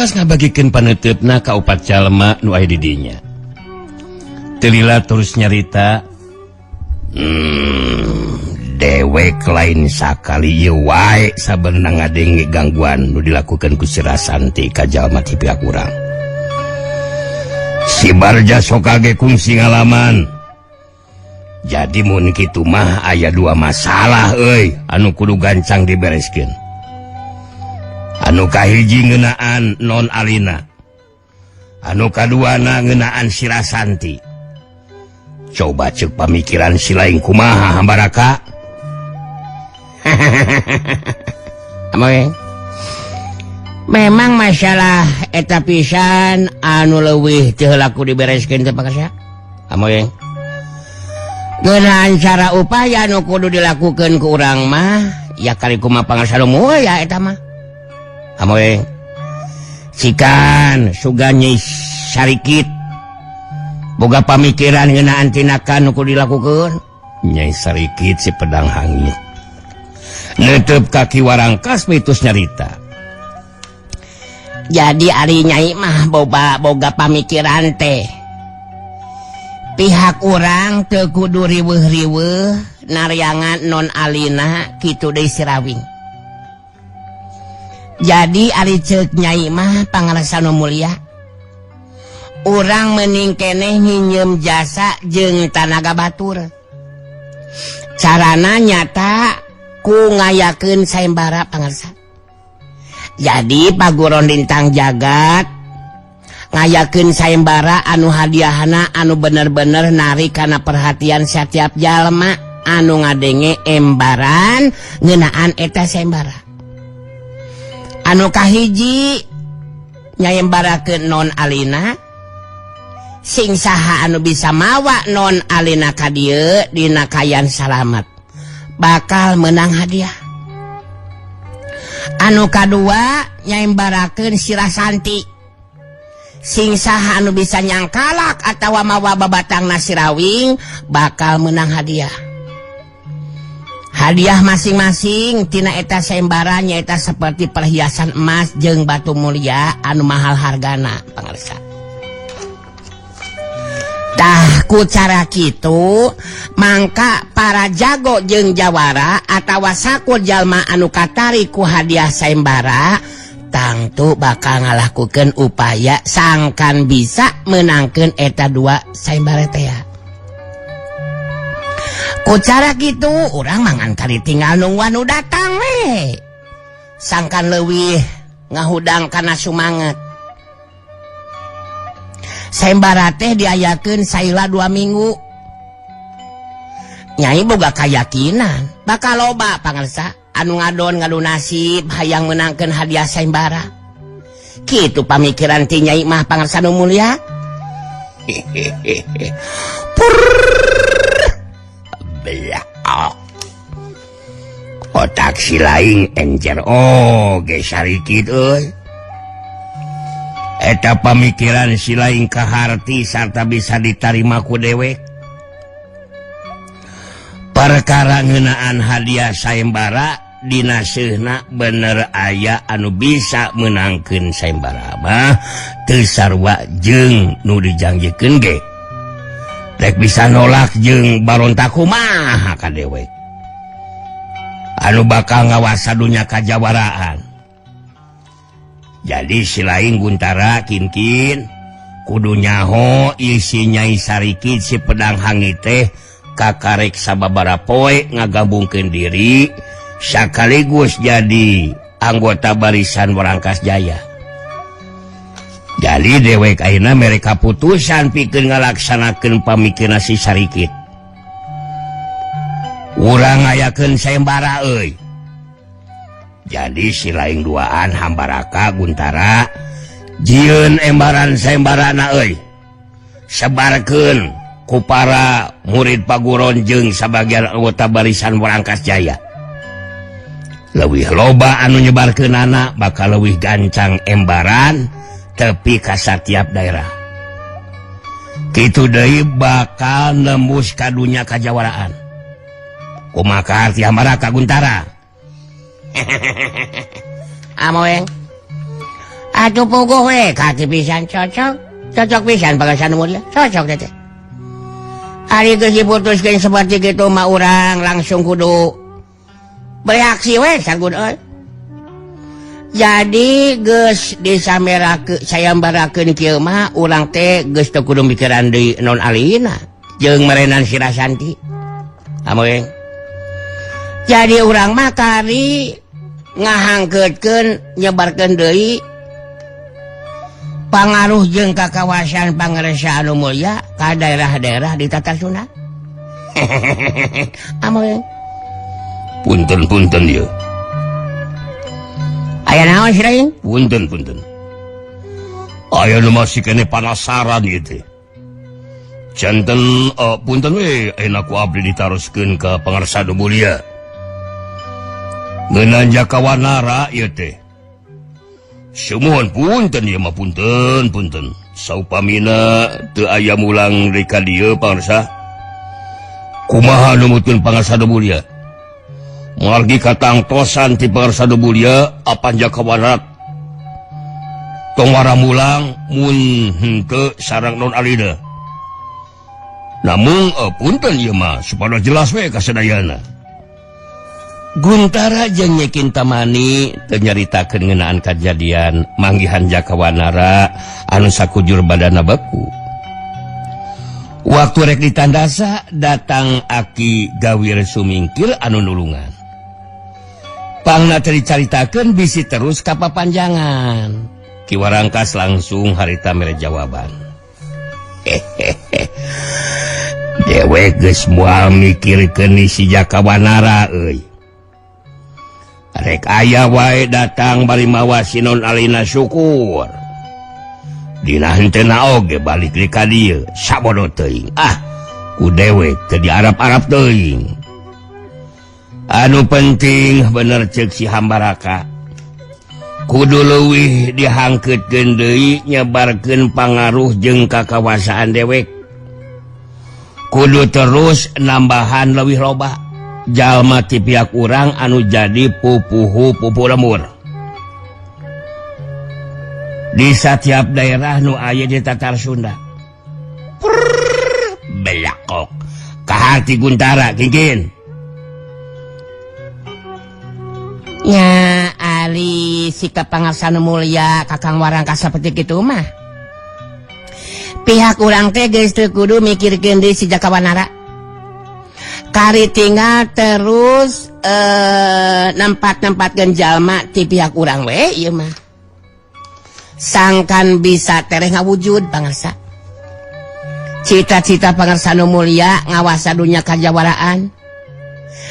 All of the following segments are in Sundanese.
Rangkas ngabagikan panetepna ka upat jalma nu aya di dinya. Telila terus nyarita, dewek lain sakali ieu wae sabenerna ngadenge gangguan nu dilakukan ku si Rasanti ka jalma ti pihak urang. Si Barja sok kage kungsi ngalaman. Jadi mun kitu mah aya dua masalah euy anu kudu gancang dibereskeun. Anu kahiji ngeunaan non Alina, anu kaduana ngeunaan si Rasanti. Coba cek pamikiran si lain kumaha hambaraka. Amoy, memang masalah eta pisan anu leuwih teu laku dibereskeun teh pakasya. Amoy, ngeunaan cara upaya anu kudu dilakukeun ku urang mah ya kali kumaha pangarsa nu ya eta mah. Amoy, cikan suganya sarikit boga pamikiran ngeunaan tindakan nu kudu dilakukeun. Nyai sarikit si pedang hangit neuteup kaki Warangkas mitus nyarita. Jadi ari nyai mah boga pamikiran teh pihak urang teu kudu riweuh-riweuh naryangan non Alina kitu deui si Rawing. Jadi ari ceuk nyai mah pangarsa nu mulia, urang mending keneh nginjem jasa jeung tanaga batur. Carana nyata ku ngayakeun sayembara pangarsa. Jadi paguron lintang jagat ngayakeun sayembara anu hadiahna anu bener-bener narik kana perhatian setiap jalma anu ngadenge embaran ngeunaan eta sayembara. Anu kahiji nyayembarakeun non Alina, sing saha anu bisa mawa non Alina ka dieu dina kayan salamet bakal menang hadiah. Anu kadua nyayembarakeun si Rasanti, sing saha anu bisa nyangkalak atawa mawa babatangna si Rawing bakal menang hadiah. Hadiah masing-masing tina eta sayembara nyaeta seperti perhiasan emas jeung batu mulia anu mahal hargana pangarsa. Tah ku cara kitu mangka para jago jeung jawara atawa sakur jalma anu katari ku hadiah sayembara tangtu bakal ngalakukeun upaya sangkan bisa menangkeun eta dua sayembara teh. Ku cara gitu urang mangan kali tinggal nungguan nu datang we sangkan leuwih ngahudang kana sumanget. Sayembara teh diayakeun saila 2 minggu. Nyai boga kayakinan bakal loba pangarsa anu ngadon ngadu nasib hayang menangkeun hadiah sayembara. Kitu pamikiran ti nyai mah pangarsa nu mulia. Belah otak si laing encer oge sarikit euy. Eta pamikiran si laing kaharti sarta bisa ditarima ku dewek. Perkara ngeunaan hadiah sayembara dina seunna bener aya anu bisa menangkeun sayembara mah teu sarua jeung nu dijanjikeun ge. Rek bisa nolak jeung baronta kumaha ka dewek anu bakal ngawasa dunya kajawaraan. Jadi si laing Guntara kinkin kudu nyaho isi Nyai Sarikit si pedang hangit teh kakarek sababara poe ngagabungkeun diri sakaligus jadi anggota barisan Warangkas Jaya. Jadi dewek ayeuna mere kaputusan pikeun ngalaksanakeun pamikiran si Sarikit. Urang ngayakeun sayembara euy. Jadi si laing duaan hambaraka Guntara jieun embaran sayembarana euy. Sebarkeun ku para murid paguron jeung sabagian anggota barisan Warangkas Jaya. Leuwih loba anu nyebarkeunana bakal leuwih gancang embaran tepi ka satiap daerah. Kitu deui bakal nembus ka dunya kajawaraan. Kumaha arti hambaraka Guntara? Amoeng, Atuh puguh we kaki pisan cocok pisan Pangarsa Nu Mulya cocok teh. Ari geus diputuskeun seperti kitu mah urang langsung kudu bereaksi we sargun euy. Jadi geus sayambarakeun kieu mah urang teh geus teu kudu mikiran deui non alina jeung merenan si Rasanti. Amoy. Jadi urang mah kari ngahangkeutkeun nyebarkeun deui pangaruh jeung kakawasan Pangarsa Nu Mulya ka daerah-daerah di Tatar Sunda. Amoy. Punten ya. Aya naon sih Raing? Punten. Aya nu masih kene penasaran ieu teh. Janten punten we ayeuna ku abdi ditaroskeun ka Pangarsa Nu Mulya. Ngeunaan Jakawanara ieu teh. Semohon punten ieu mah punten. Saupamina teu aya mulang deui ka dieu Pangarsa. Kumaha numutkeun Pangarsa Nu Mulya? Margi katangtosan ti Pangarsa Nu Mulya apan Jakawanara tong wara mulang mun henteu sareng non alina. Namun punten ieu mah supaya jelas we kasadayana. Guntara jeung Nyi Kintamani teu nyaritakeun ngeunaan kajadian manggihan Jakawanara anu sakujur badana beku. Waktu rek ditandasa datang Aki Gawir Sumingkil anu nulungan. Pangna teu dicaritakeun bisi terus ka papanjangan. Ki Warangkas langsung harita mere jawaban. Dewek geus moal mikirkeun si Jakawanara euy. Rek aya wae datang bari mawa si non alina syukur. Dina hentena oge balik deui ka dieu sabodo teuing. Ku dewek teu diarap-arap teuing. Anu penting bener ceuk si Hambaraka. Kudu leuwih dihangkeutkeun deui nyebarkeun pangaruh jeung kakawasaan dewek. Kudu terus nambahan leuwih loba jalma ti pihak urang anu jadi pupuhu pupu lemur. Di setiap daerah nu aya di Tatar Sunda. Belakok kaharti Guntara kingkin. Nya ali sikap Pangarsa Nu Mulya Kakang Warangkas saperti kitu mah. Pihak urang teh geus teu kudu mikirkeun deui si Jakawanara. Kari tinggal terus nempat-nempatkeun jalma ti pihak urang we ieu mah. Sangkan bisa tereh ngawujud Pangarsa. Cita-cita Pangarsa Nu Mulya ngawasa dunya kajawaraan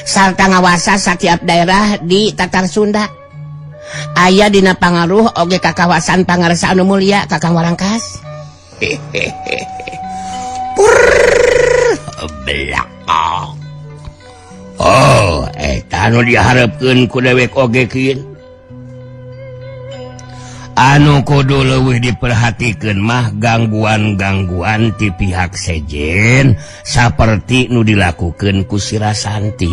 sarta ngawasa setiap daerah di Tatar Sunda. Aya dina pangaruh oge kakawasan Pangarsa Nu Mulya Kakang Warangkas. Belakang. Oh, eta anu diharepkeun ku dewek oge kieu. Anu kudu leuwih diperhatikeun mah gangguan-gangguan ti pihak sejen saperti nu dilakukeun ku si Rasanti.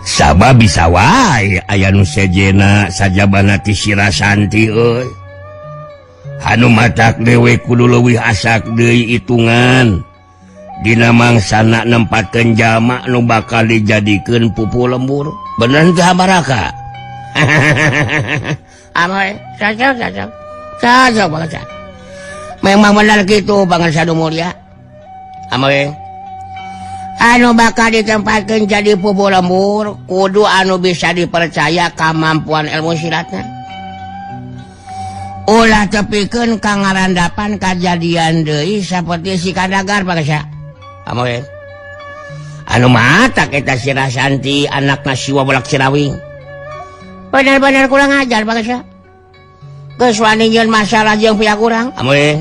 Sabab bisa wae aya nu sejena sajabana ti si Rasanti euy. Anu matak dewek kudu leuwih asak deui itungan dina mangsana nempatkeun jalma nu bakal dijadikeun pupu lembur. Bener teu Hambaraka? Amoy, cocok banget. Memang benar gitu Pangarsa Nu Mulya. Amoy, anu bakal ditempatkeun jadi pupu lembur kudu anu bisa dipercaya kamampuan ilmu silatna. Ulah tepikeun kangarandapan kajadian deui saperti si Kadagar Pangarsa. Amoy, anu matak eta si Rasanti anakna siwa bolak Cirawing. Benar-benar kurang ajar Pangarsa. Geus wani nyieun masalah jeung pihak urang. Amoy.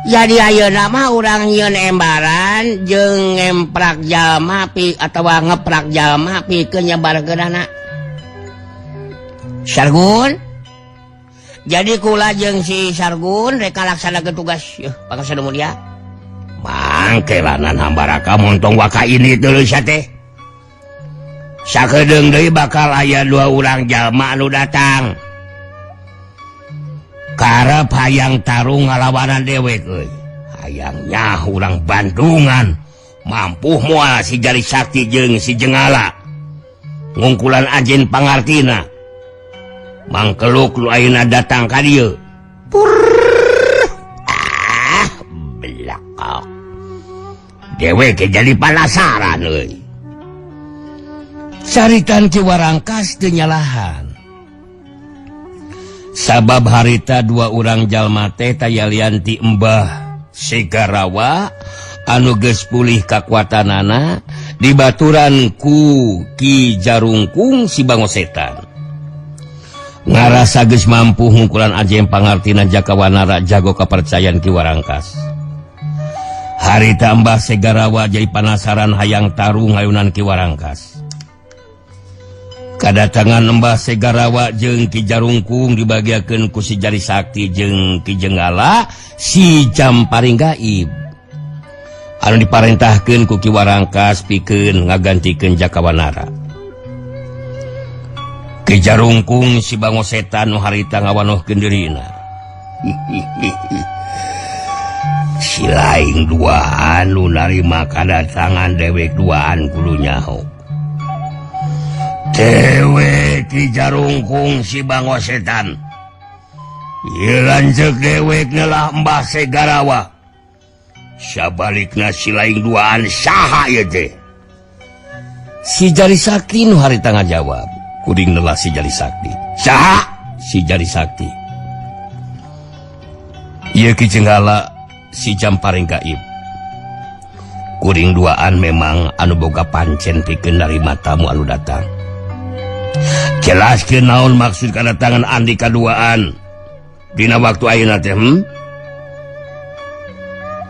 Jadi ayeuna mah urang nyieun embaran jeung ngemprak jalma atawa ngeprak jalma pikeun nyebarkeunana. Sargun. Jadi kula jeung si Sargun rek ngalaksanakeun tugas yeuh Pangarsa Nu Mulya. Mangkelanan Hambaraka montong waka ini tuluy sia teh. Sakedeung deui bakal aya 2 urang jalma anu datang. karep hayang tarung ngalawanan dewek euy. Hayangnya urang Bandungan mampu moal si Jari Sakti jeung si Jenggala ngungkulan ajen pangartina. Mangkeluk lu ayeuna datang ka dieu. Belakang. Dewek jadi penasaran euy. Caritan Ki Warangkas teu nyalahan. Sabab harita dua urang jalma teh tayalian ti Embah Segarawa anu geus pulih kakuatanana dibaturan ku Ki Jarungkung si Bangosetan. Ngarasa geus mampu ngungkulan ajem pangartina Jakawanara jago kapercayan Ki Warangkas. Harita Embah Segarawa jadi penasaran hayang tarung hayunan Ki Warangkas. Kadatangan Embah Segarawa jeung Ki Jarungkung dibagiakeun ku si Jari Sakti jeung Ki Jenggala si Jamparing Gaib anu diparentahkeun ku Ki Warangkas pikeun ngagantikeun Jakawanara. Ki Jarungkung si Bangosetan nu harita ngawanohkeun dirina. Si laing duaan nu narima kadatangan dewek duaan kudu nyaho. Dewek Ki Jarungkung si Bangosetan. Ieu lanceuk dewek lah Embah Segarawa. Sabalikna si laing duaan saha ieu teh? Si Jari Sakti nu harita ngajawab. Kuring nelah si Jari Sakti. Saha? Si Jari Sakti. Ieu Ki Jenggala si Jamparing Gaib. Kuring duaan memang anu boga pancen pikeun narima tamu anu datang. Jelaskeun naon maksud kedatangan andi kaduaan dina waktu ayeuna teh?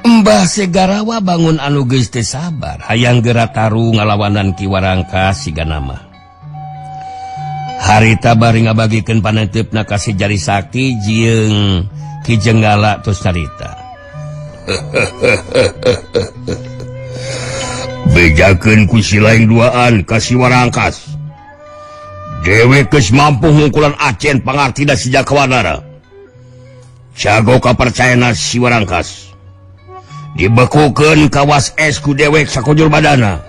Embah Segarawa bangun anu geus teu sabar hayang geura tarung ngalawanan Ki Warangkas siga nama. Harita bari ngabagikeun paneuteup ka si Jari Sakti jeung Ki Jenggala tos carita. Bejakeun ku si laing duaan ka si Warangkas. Dewek geus mampu ngungkulan acen pangartina si Jakawanara. Jago kapercayana si Warangkas. Dibekukeun kawas es ku dewek sakujur badana.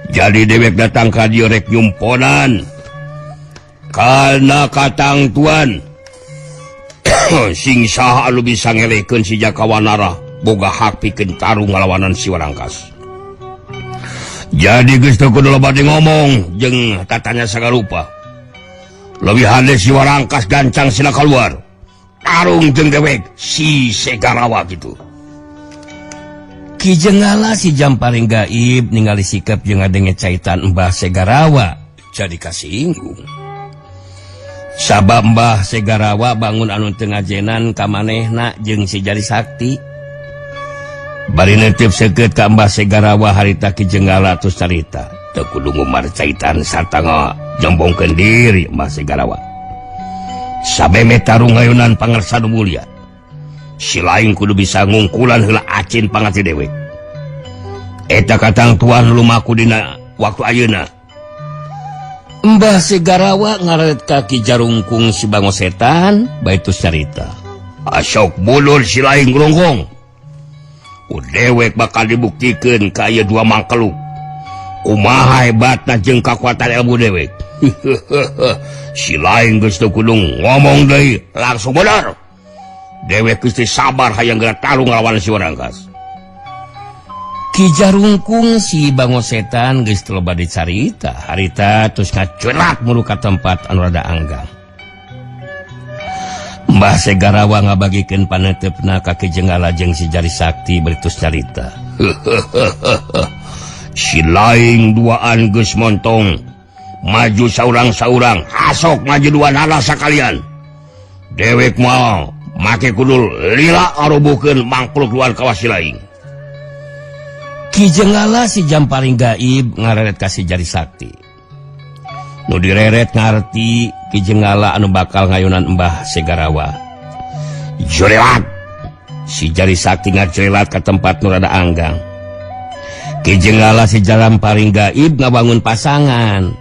Jadi dewek datang ka dieu rek nyumponan. Kana katang tuan. Sing saha anu bisa ngelekeun si Jakawanara boga hak pikeun tarung ngalawanan si Warangkas. Jadi geus teu kudu loba ngomong jeung tatanya sagarupa. Leuwih hade si Warangkas gancang sila kaluar. Tarung jeung dewek si Segarawa gitu. Ki Jenggala si Jamparing Gaib ningali sikap jeung ngadenge caitan Embah Segarawa jadi kasinggung. Sabab Embah Segarawa bangun anu teu ngajenan ka manehna jeung si Jari Sakti. Bari neuteup seukeut ka Embah Segarawa harita Ki Jenggala tos carita. Teu kudu ngumar caitan sarta nyombongkeun diri Embah Segarawa. Sabeme tarung ngayunan pangarsa nu mulia. Si laing kudu bisa ngungkulan heula acin pangati dewek. Eta katang tuan lumaku dina waktu ayeuna. Embah Segarawa ngaret ka Ki Jarungkung si Bangosetan bae tos carita. Asok bulur si laing grongkong. Dewek bakal dibuktikan ka ieu dua mangkeluk. Kumaha hebatna jeung kakuatan ilmu dewek. Si laing geus teu kudu ngomong deui, langsung bener. Dewek geus teu sabar hayang geura tarung ngalawan si Warangkas. Ki Jarungkung si Bangosetan geus teu loba dicarita, harita terus ngacurat mulu ka tempat anu rada anggang. Mbah Segarawa ngabagikeun paneuteupeuna ka Ki Jenggala jeung si Jari Sakti beritus carita. Si laing duaan geus montong maju saurang-saurang, hasok maju duanana sakalian. Dewek moal make kudul lila arobohkeun mangkluk luar kawas si laing. Ki Jenggala si Jamparing Gaib ngareret ka si Jari Sakti. Nu direret ngarti Ki Jenggala anu bakal ngayunan Embah Segarawa. Jurelat. Si Jari Sakti ngajurelat ke tempat nu rada anggang. Ki Jenggala si Jamparing Gaib ngabangun pasangan.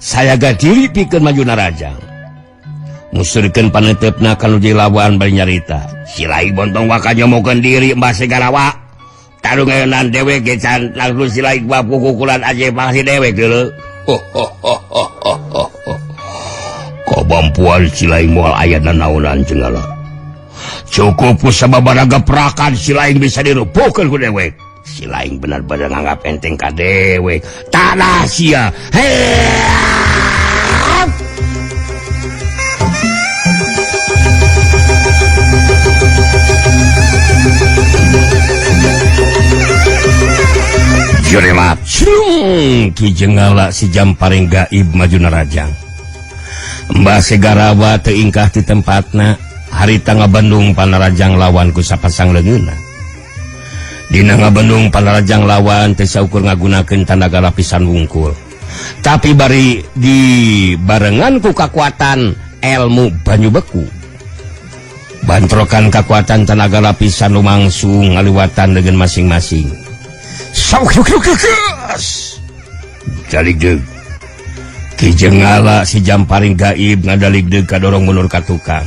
Sayaga diri pikeun maju narajang. musurkeun panetepna kanu lawan bari nyarita Silai bontong waka nyomokeun diri Mbah Segarawa tarungeunnan dewek ge can langsung Silai bab kukulan aja pangsi dewek geuleuh kemampuan Silai moal aya nanaonan cengal cukup ku sababaraga perakan Silai bisa dirupuhkeun ku dewek Silai benar-benar nganggap enteng ka dewek tanah sia Jurelat Ki Jenggala si Jamparing gaib maju narajang Mbah Segarawa teu ingkah di tempatna harita ngabendung panarajang lawan ku sapasang leungeunna dina ngabendung panarajang lawan teu saukur ngagunakeun tanaga lapisan wungkul tapi bari dibarengan ku kakuatan ilmu banyu beku bantrokan kakuatan tenaga lapisan lumangsung ngaliwatan dengan masing-masing jaligdeug Ki Jenggala si Jamparing gaib ngadaligdeug kadorong munur ka tukang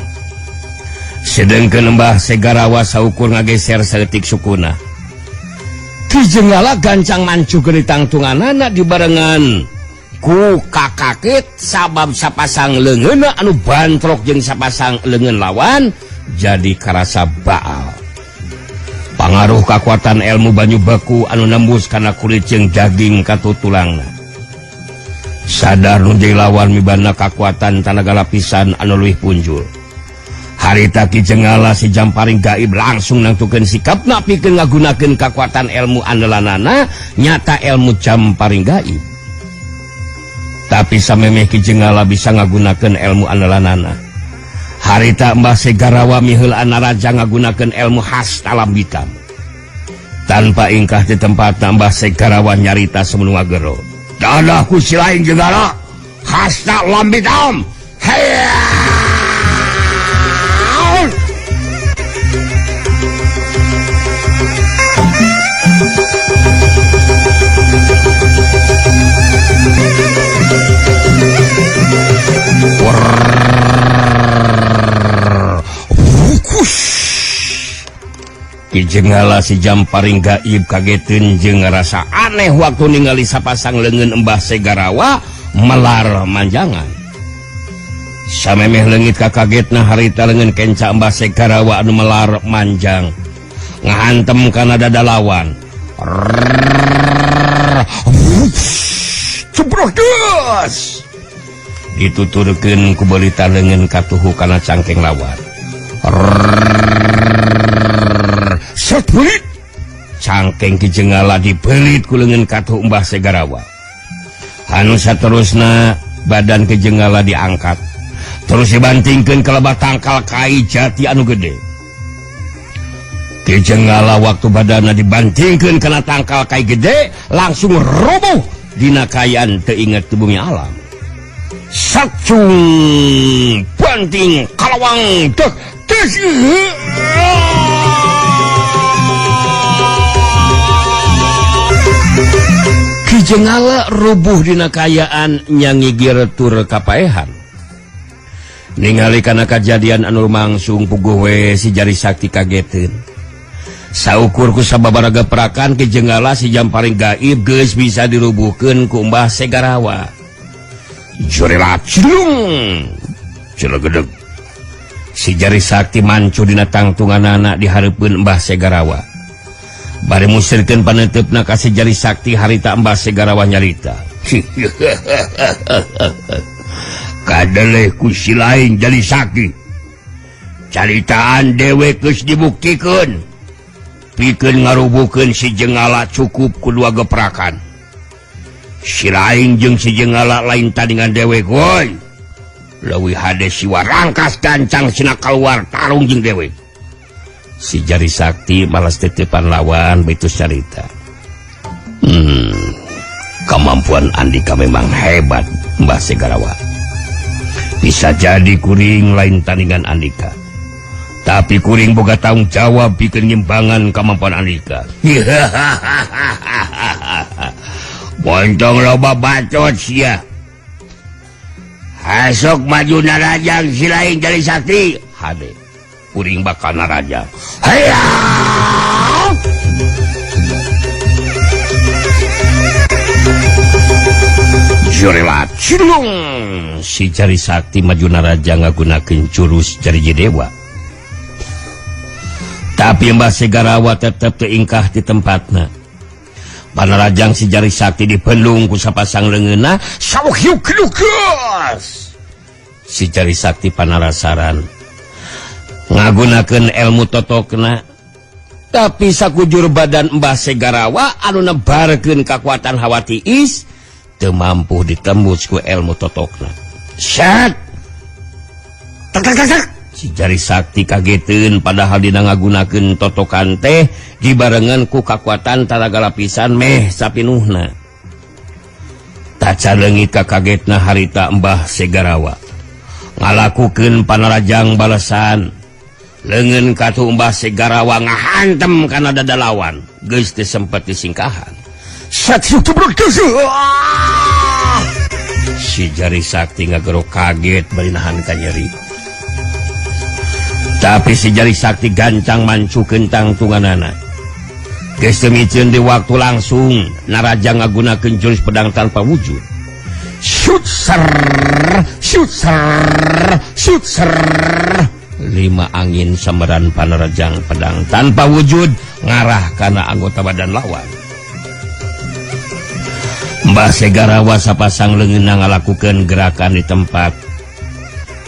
sedengkeun Mbah Segarawa saukur ngageser saeutik sukuna Ki Jenggala gancang mancukeun di tangtunganana dibarengan ku kakakit sabab sapasang leungeunna anu bantrok jeung sapasang leungeun lawan jadi karasa baal pangaruh kekuatan ilmu banyu beku anu nembus kana kulit jeung daging katutulangna sadar nu lawan mibana kekuatan tanaga lapisan anu leuwih punjul harita Ki Jenggala si Jamparing gaib langsung nangtukeun sikapna pikeun ngagunakeun kekuatan ilmu andalanana nyata ilmu Jamparing gaib tapi samemeh Ki Jenggala bisa ngagunakeun ilmu andalanana harita Mbah Segarawa miheulaan raja ngagunakeun ilmu khas talam hitam tanpa ingkah di tempatna Mbah Segarawa nyarita semenua gero dadahku Silai Jenggala khas talam hitam Ki Jenggala si Jamparing gaib kageteun jeung ngarasa aneh waktu ningali sapasang leungeun Mbah Segarawa melar manjangan samemeh leungit kakagetna harita leungeun kenca Mbah Segarawa anu melar manjang ngahantem kana dada lawan cebrokdeus dituturkeun ku beulita leungeun katuhu kana cangkeng lawan sepulit cangkeng Ki Jenggala dibelit ku leungeun katuh Mbah Segarawa anu saterusna badan Ki Jenggala diangkat terus dibantingkeun ka lebah tangkal kai jati anu gede Ki Jenggala waktu badanna dibantingkeun kana tangkal kai gede langsung roboh dina kayan teu inget di bumi alam sacung banting kalawang teh Ki Jenggala rubuh dina kayaan nyangigir tur kapaehan ningali kana kajadian anu lumangsung puguh we si Jari Sakti kageteun saukur ku sababaraga perakan Ki Jenggala si Jamparing gaib geus bisa dirubuhkeun ku Mbah Segarawa jurelat celegedeg si Jari Sakti mancu dina tangtunganana di hareupeun Mbah Segarawa bari musirkeun panetepna ka si Jari Sakti harita Mbah Segarawa nyarita kadeleh ku Silai Jari Sakti caritaan dewek geus dibuktikeun pikeun ngarubuhkeun si Jenggala cukup kudua geprakan Silai jeung si Jenggala lain tandingan dewek woi leuwih hade siwa rangkas gancang sina kaluar tarung jeung dewek si Jari Sakti malas titipan lawan betus carita kemampuan Andika memang hebat Mbah Segarawa bisa jadi kuring lain tandingan Andika tapi kuring boga tanggung jawab pikeun nyimbangan kemampuan Andika bontong loba bacot sia Hasok maju narajang silain jadi sakti hade kuring bakal narajang hayya Jurelat cilung si jari sakti maju narajang ngagunakeun jurus jari dewa tapi Mbah Segarawa tetep teu ingkah di tempatna Panarajang si jari sakti dipelung ku sapasang leungeunna sauhyuk lukas si jari sakti panarasaran ngagunakeun ilmu totokna tapi sakujur badan Mbah Segarawa anu nebarkeun kakuatan hawa tiis teu mampu ditembus ku ilmu totokna syat tak si jari sakti kageteun padahal dina ngagunakeun totokan teh dibarengan ku kakuatan talaga lapisan meh sapinuhna taca leungit kakagetna harita Mbah Segarawa ngalakukeun panarajang balesan leungeun katu Mbah Segarawa ngahantem kana dada lawan geus teu sempet disingkahan si jari sakti ngagero kaget bari nahan ka nyeri tapi si jari sakti gancang mancukeun tangtunganana geus teu micieun di waktu langsung narajang ngagunakeun jurus pedang tanpa wujud shoot ser lima angin sameran panarajang pedang tanpa wujud ngarah kana anggota badan lawan Mbah Segarawa sapasang leungeunna ngalakukeun gerakan di tempat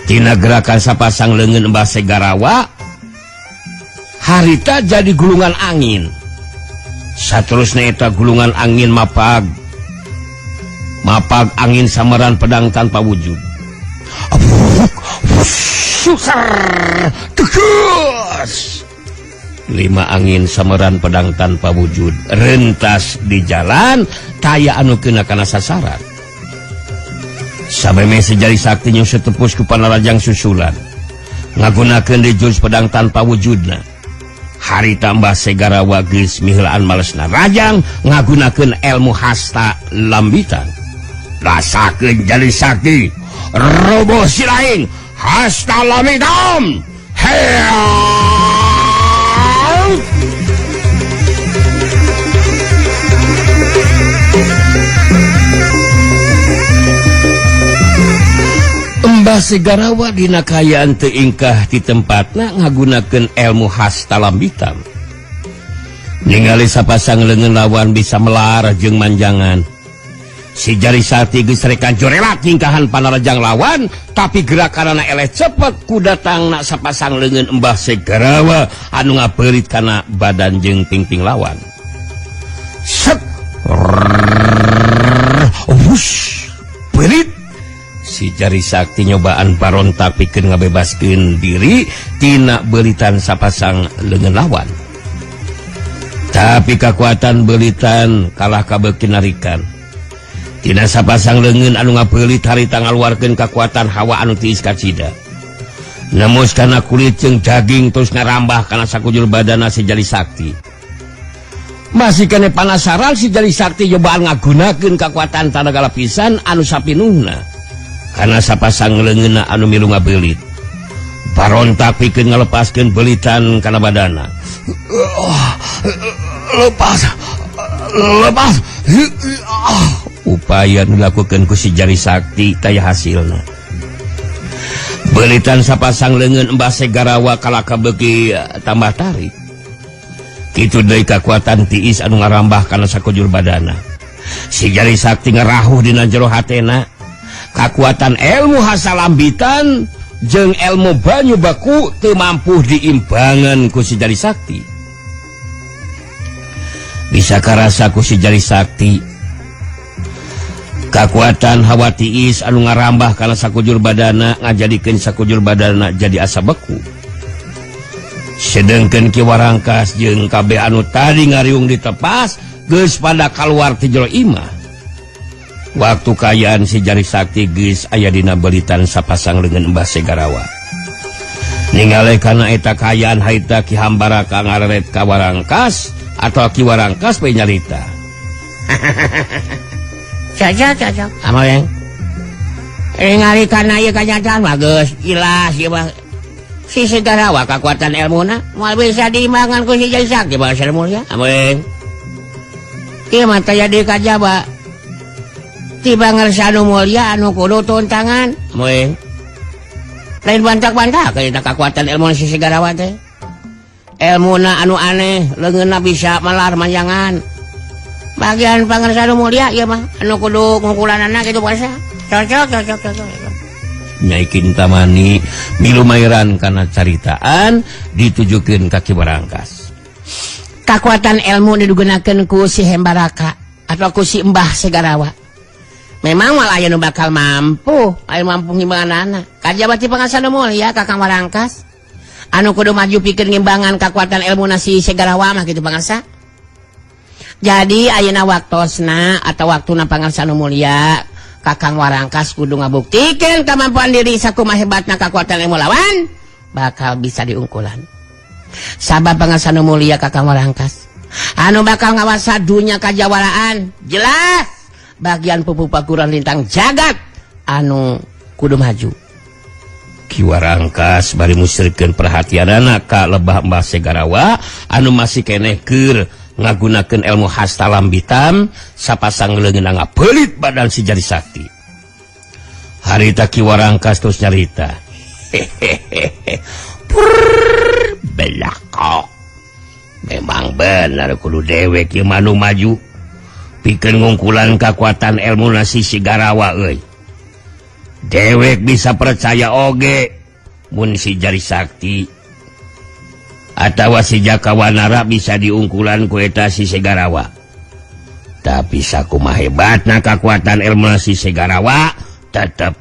tina gerakan sapasang leungeun Mbah Segarawa harita jadi gulungan angin saterusna eta gulungan angin mapag angin sameran pedang tanpa wujud tegas lima angin sameran pedang tanpa wujud rentas di jalan taya anu kena kana sasaran sampai si jari sakti nyusut tepus ku panarajang susulan ngagunakeun di jurus pedang tanpa wujudna harita Mbah Segarawa geus miheulaan malesna rajang ngagunakeun ilmu hasta lambitan rasakeun jari sakti roboh silaing hasta lambitan heya Mbah Segarawa dina kayaan teu ingkah di tempatna ngagunakeun ilmu hasta lambitan ningali sapasang leungeun lawan bisa melar jeung manjangan si jari sakti geus rekan jorelat tingkahan panarajang lawan tapi gerakanana eleh cepet ku datangna sapasang leungeun Mbah Segarawa anu ngapeulit kana badan jeung pingping lawan set wush pelit si jari sakti nyobaan barontak pikeun ngabebaskeun diri tina beuritan sapasang leungeun lawan tapi kakuatan beuritan kalah kabeuki narikan tina sapasang leungeun anu ngapeulit harita ngaluarkeun kakuatan hawa anu tiis kacida nemus kana kulit jeung daging terus ngarambah kana sakujur badana si jari sakti masih kene panasaran si jari sakti nyobaan ngagunakeun kakuatan tanaga lapisan anu sapinuhna karena sapasang leungeunna anu milu ngabeulit barontak pikeun ngalepaskeun beuritan kana badana lepas upaya dilakukeun ku si jari sakti taya hasilna beuritan sapasang leungeun Mbah Segarawa kalaka beuki tambah tarik kitu deui kakuatan tiis anu ngarambah kana sakujur badana si jari sakti ngarahuh dina jero hatena kakuatan ilmu hasalambitan jeung ilmu banyu baku teu mampu diimbangan ku si jari sakti bisa karasa ku si jari sakti kakuatan hawa tiis anu ngarambah kana sakujur badana ngajadikeun sakujur badana jadi asa beku sedengkeun ki warangkas jeung kabeh anu tadi ngariung ditepas geus pada kaluar ti jero imah waktu kayaan si jari sakti geus aya dina beuritan sapasang leungeun Mbah Segarawa ningali kana eta kayaan haita ki hambaraka ngareret ka warangkas atau ki warangkas bae nyarita caca amal yang ngalikan ieu kanyataan bagus jelas ieu mah si Segarawa kekuatan ilmuna moal bisa diimbangan ku si Jai Sakti Bangsa Mulia amin ieu mah teh jadi kajaba tiba ngersanu mulia anu kudu tuntangan amin lain bantak-bantak kana kekuatan ilmu si Segarawa teh ilmuna anu aneh leungeunna bisa malar manjangan bagian pangersanu mulia ieu mah anu kudu ngungkulanana kitu bangsa cocok Nyai Kintamani milu mairan kana caritaan ditujukeun ka Ki Barangkas. Kekuatan ilmu digunakeun ku si Hembaraka atau ku si Mbah Segarawa. Memang malah aya nu bakal mampu, aya mampu ngimbanganana. Kajaba ti pangasana mulia Kakang Barangkas. Anu kudu maju pikeun ngimbangan kekuatan ilmuna si Segarawa mah kitu pangasa. Jadi ayeuna waktosna atau waktuna pangasana mulia Kakang Warangkas kudu ngabuktikeun kemampuan diri sakumaha hebatna kekuatan ilmu lawan bakal bisa diungkulan. Sabab pangasana mulia Kakang Warangkas anu bakal ngawasa dunya kajawaraan jelas bagian pupu pakuran lintang jagat anu kudu maju. Ki Warangkas bari musyrikeun perhatianana ka lebah Mbah Segarawa anu masih keneh keur ngagunakeun ilmu hasta lambitam sapasang leungeunna ngapeulit badan si Jari Sakti. Harita Ki Warangkas terus nyarita. Belakok. Memang benar kudu dewek ieu manu maju pikeun ngungkulan kekuatan ilmu si Segarawa euy. Dewek bisa percaya oge mun si Jari Sakti atawa si Jakawanara bisa diungkulan ku eta si Segarawa. Tapi sakumaha hebatna kekuatan ilmu si Segarawa tetep